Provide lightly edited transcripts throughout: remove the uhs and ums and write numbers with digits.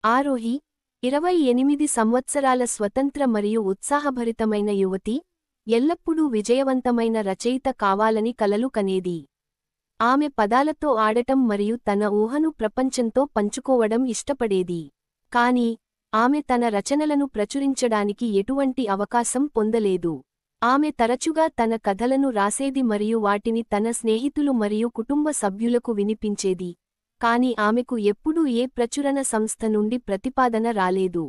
ఆరోహి 28 సంవత్సరాల స్వతంత్ర మరియు ఉత్సాహభరితమైన యువతి, ఎల్లప్పుడూ విజయవంతమైన రచయిత కావాలని కలలు కనేది. ఆమె పదాలతో ఆడటం మరియు తన ఊహను ప్రపంచంతో పంచుకోవడం ఇష్టపడేది. కానీ, ఆమె తన రచనలను ప్రచురించడానికి ఎటువంటి అవకాశం పొందలేదు. ఆమె తరచుగా తన కథలను రాసేది మరియు వాటిని తన స్నేహితులు మరియు కుటుంబ సభ్యులకు వినిపించేది. కాని ఆమెకు ఎప్పుడూ ఏ ప్రచురణ సంస్థ నుండి ప్రతిపాదన రాలేదు.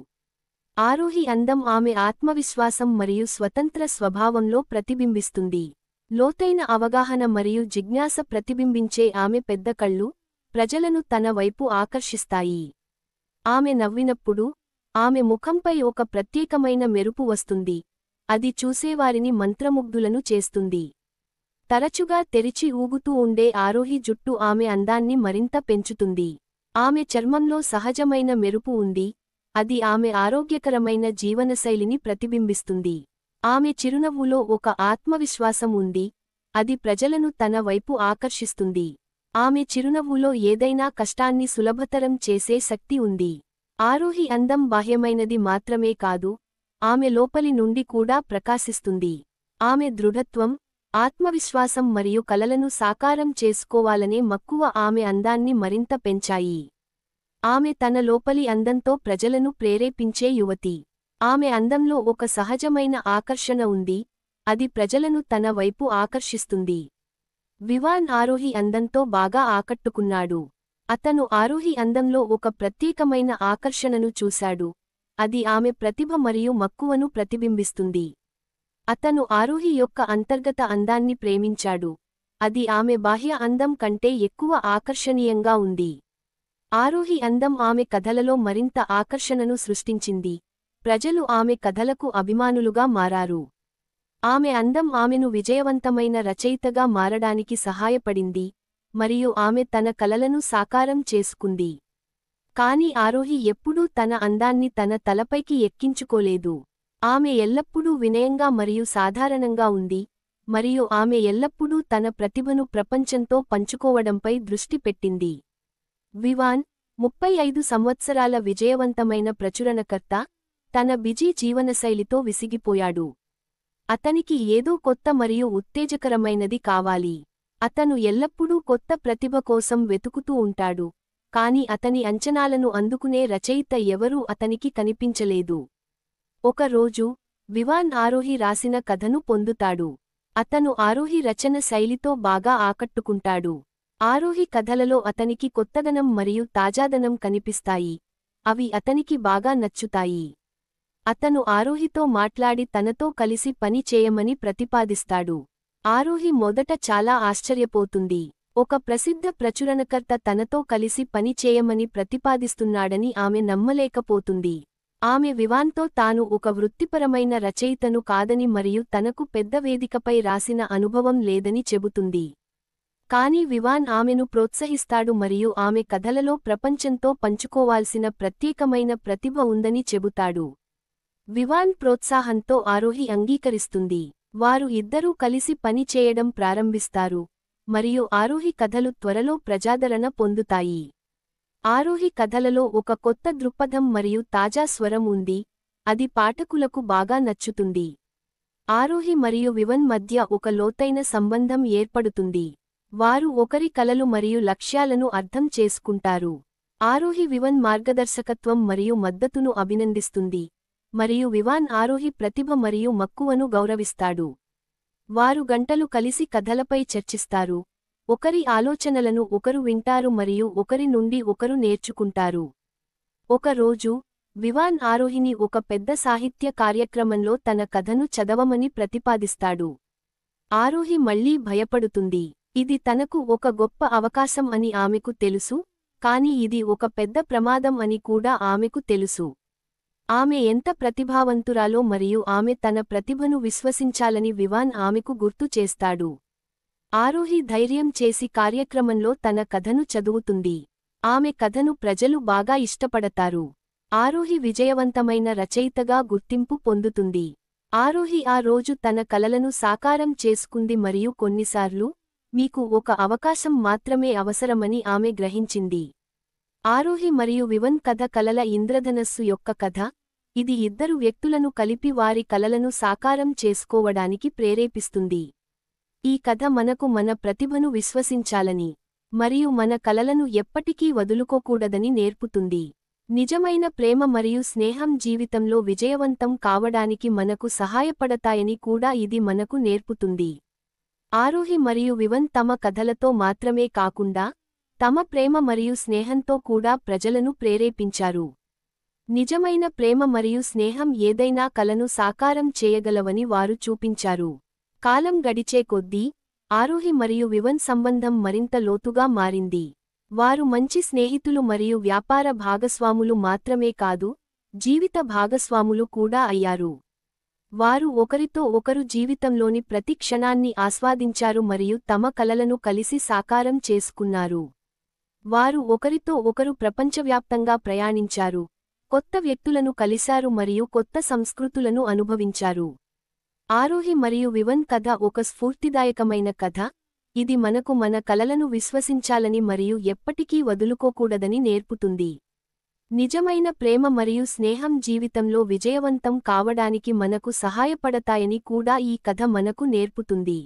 ఆరోహి అందం ఆమె ఆత్మవిశ్వాసం మరియు స్వతంత్ర స్వభావంలో ప్రతిబింబిస్తుంది. లోతైన అవగాహన మరియు జిజ్ఞాస ప్రతిబింబించే ఆమె పెద్ద కళ్ళు, ప్రజలను తన వైపు ఆకర్షిస్తాయి. ఆమె నవ్వినప్పుడు, ఆమె ముఖంపై ఒక ప్రత్యేకమైన మెరుపు వస్తుంది, అది చూసేవారిని మంత్రముగ్ధులను చేస్తుంది. తరచుగా తెరిచి ఊగుతూ ఉండే ఆరోహి జుట్టు ఆమె అందాన్ని మరింత పెంచుతుంది. ఆమె చర్మంలో సహజమైన మెరుపు ఉంది, అది ఆమె ఆరోగ్యకరమైన జీవనశైలిని ప్రతిబింబిస్తుంది. ఆమె చిరునవ్వులో ఒక ఆత్మవిశ్వాసం ఉంది, అది ప్రజలను తన వైపు ఆకర్షిస్తుంది. ఆమె చిరునవ్వులో ఏదైనా కష్టాన్ని సులభతరం చేసే శక్తి ఉంది. ఆరోహి అందం బాహ్యమైనది మాత్రమే కాదు, ఆమె లోపలి నుండి కూడా ప్రకాశిస్తుంది. ఆమె దృఢత్వం, ఆత్మవిశ్వాసం మరియు కలలను సాకారం చేసుకోవాలనే మక్కువ ఆమె అందాన్ని మరింత పెంచాయి. ఆమె తన లోపలి అందంతో ప్రజలను ప్రేరేపించే యువతి. ఆమె అందంలో ఒక సహజమైన ఆకర్షణ ఉంది, అది ప్రజలను తన వైపు ఆకర్షిస్తుంది. వివాన్ ఆరోహి అందంతో బాగా ఆకట్టుకున్నాడు. అతను ఆరోహి అందంలో ఒక ప్రత్యేకమైన ఆకర్షణను చూశాడు, అది ఆమె ప్రతిభ మరియు మక్కువను ప్రతిబింబిస్తుంది. అతను ఆరోహి యొక్క అంతర్గత అందాన్ని ప్రేమించాడు, అది ఆమె బాహ్య అందం కంటే ఎక్కువ ఆకర్షణీయంగా ఉంది. ఆరోహి అందం ఆమె కథలలో మరింత ఆకర్షణను సృష్టించింది, ప్రజలు ఆమె కథలకు అభిమానులుగా మారారు. ఆమె అందం ఆమెను విజయవంతమైన రచయితగా మారడానికి సహాయపడింది, మరియు ఆమె తన కలలను సాకారం చేసుకుంది. కాని ఆరోహి ఎప్పుడూ తన అందాన్ని తన తలపైకి ఎక్కించుకోలేదు. ఆమె ఎల్లప్పుడూ వినయంగా మరియు సాధారణంగా ఉంది, మరియు ఆమె ఎల్లప్పుడూ తన ప్రతిభను ప్రపంచంతో పంచుకోవడంపై దృష్టి పెట్టింది. వివాన్ 35 సంవత్సరాల విజయవంతమైన ప్రచురణకర్త, తన బిజీ జీవనశైలితో విసిగిపోయాడు. అతనికి ఏదో కొత్త మరియు ఉత్తేజకరమైనది కావాలి. అతను ఎల్లప్పుడూ కొత్త ప్రతిభ కోసం వెతుకుతూ ఉంటాడు, కాని అతని అంచనాలను అందుకునే రచయిత ఎవరూ అతనికి కనిపించలేదు. ఒక రోజు, వివాన్ ఆరోహి రాసిన కథను పొందుతాడు. అతను ఆరోహి రచన శైలితో బాగా ఆకట్టుకుంటాడు. ఆరోహి కథలలో అతనికి కొత్తదనం మరియు తాజాదనం కనిపిస్తాయి, అవి అతనికి బాగా నచ్చుతాయి. అతను ఆరోహితో మాట్లాడి తనతో కలిసి పని చేయమని ప్రతిపాదిస్తాడు. ఆరోహి మొదట చాలా ఆశ్చర్యపోతుంది. ఒక ప్రసిద్ధ ప్రచురణకర్త తనతో కలిసి పని చేయమని ప్రతిపాదిస్తున్నాడని ఆమె నమ్మలేకపోతుంది. ఆమె వివాన్తో తాను ఒక వృత్తిపరమైన రచయితను కాదని మరియు తనకు పెద్ద వేదికపై రాసిన అనుభవం లేదని చెబుతుంది. కాని వివాన్ ఆమెను ప్రోత్సహిస్తాడు మరియు ఆమె కథలలో ప్రపంచంతో పంచుకోవాల్సిన ప్రత్యేకమైన ప్రతిభ ఉందని చెబుతాడు. వివాన్ ప్రోత్సాహంతో ఆరోహి అంగీకరిస్తుంది. వారు ఇద్దరూ కలిసి పని చేయడం ప్రారంభిస్తారు, మరియు ఆరోహి కథలు త్వరలో ప్రజాదరణ పొందుతాయి. ఆరోహి కథలలో ఒక కొత్త దృక్పథం మరియు తాజా స్వరం ఉంది, అది పాఠకులకు బాగా నచ్చుతుంది. ఆరోహి మరియు వివన్ మధ్య ఒక లోతైన సంబంధం ఏర్పడుతుంది. వారు ఒకరి కలలు మరియు లక్ష్యాలను అర్థం చేసుకుంటారు. ఆరోహి వివన్ మార్గదర్శకత్వం మరియు మద్దతును అభినందిస్తుంది, మరియు వివాన్ ఆరోహి ప్రతిభ మరియు మక్కువను గౌరవిస్తాడు. వారు గంటలు కలిసి కథలపై చర్చిస్తారు, ఒకరి ఆలోచనలను ఒకరు వింటారు మరియు ఒకరి నుండి ఒకరు నేర్చుకుంటారు. ఒక రోజు, వివాన్ ఆరోహిని ఒక పెద్ద సాహిత్య కార్యక్రమంలో తన కథను చదవమని ప్రతిపాదిస్తాడు. ఆరోహి మళ్లీ భయపడుతుంది. ఇది తనకు ఒక గొప్ప అవకాశం అని ఆమెకు తెలుసు, కాని ఇది ఒక పెద్ద ప్రమాదం అని కూడా ఆమెకు తెలుసు. ఆమె ఎంత ప్రతిభావంతురాలో మరియు ఆమె తన ప్రతిభను విశ్వసించాలని వివాన్ ఆమెకు గుర్తు చేస్తాడు. ఆరోహి ధైర్యం చేసి కార్యక్రమంలో తన కథను చదువుతుంది. ఆమె కథను ప్రజలు బాగా ఇష్టపడతారు. ఆరోహి విజయవంతమైన రచయితగా గుర్తింపు పొందుతుంది. ఆరోహి ఆ రోజు తన కలలను సాకారం చేసుకుంది మరియు కొన్నిసార్లు, మీకు ఒక అవకాశం మాత్రమే అవసరమని ఆమె గ్రహించింది. ఆరోహి మరియు వివన్ కథ కలల ఇంద్రధనస్సు యొక్క కథ. ఇది ఇద్దరు వ్యక్తులను కలిపి వారి కలలను సాకారం చేసుకోవడానికి ప్రేరేపిస్తుంది. ఈ కథ మనకు మన ప్రతిభను విశ్వసించాలని మరియు మన కలలను ఎప్పటికీ వదులుకోకూడదని నేర్పుతుంది. నిజమైన ప్రేమ మరియు స్నేహం జీవితంలో విజయవంతం కావడానికి మనకు సహాయపడతాయని కూడా ఇది మనకు నేర్పుతుంది. ఆరోహి మరియు వివన్ తమ కథలతో మాత్రమే కాకుండా తమ ప్రేమ మరియు స్నేహంతో కూడా ప్రజలను ప్రేరేపించారు. నిజమైన ప్రేమ మరియు స్నేహం ఏదైనా కలను సాకారం చేయగలవని వారు చూపించారు. కాలం గడిచే కొద్దీ ఆరోహి మరియు వివన్ సంబంధం మరింత లోతుగా మారింది. వారు మంచి స్నేహితులు మరియు వ్యాపార భాగస్వాములు మాత్రమే కాదు, జీవిత భాగస్వాములు కూడా అయ్యారు. వారు ఒకరితో ఒకరు జీవితంలోని ప్రతి క్షణాన్ని ఆస్వాదించారు మరియు తమ కలలను కలిసి సాకారం చేసుకున్నారు. వారు ఒకరితో ఒకరు ప్రపంచవ్యాప్తంగా ప్రయాణించారు, కొత్త వ్యక్తులను కలిశారు మరియు కొత్త సంస్కృతులను అనుభవించారు. ఆరోహి మరియు వివన్ కథ ఒక స్ఫూర్తిదాయకమైన కథ. ఇది మనకు మన కలలను విశ్వసించాలని మరియు ఎప్పటికీ వదులుకోకూడదని నేర్పుతుంది. నిజమైన ప్రేమ మరియు స్నేహం జీవితంలో విజయవంతం కావడానికి మనకు సహాయపడతాయని కూడా ఈ కథ మనకు నేర్పుతుంది.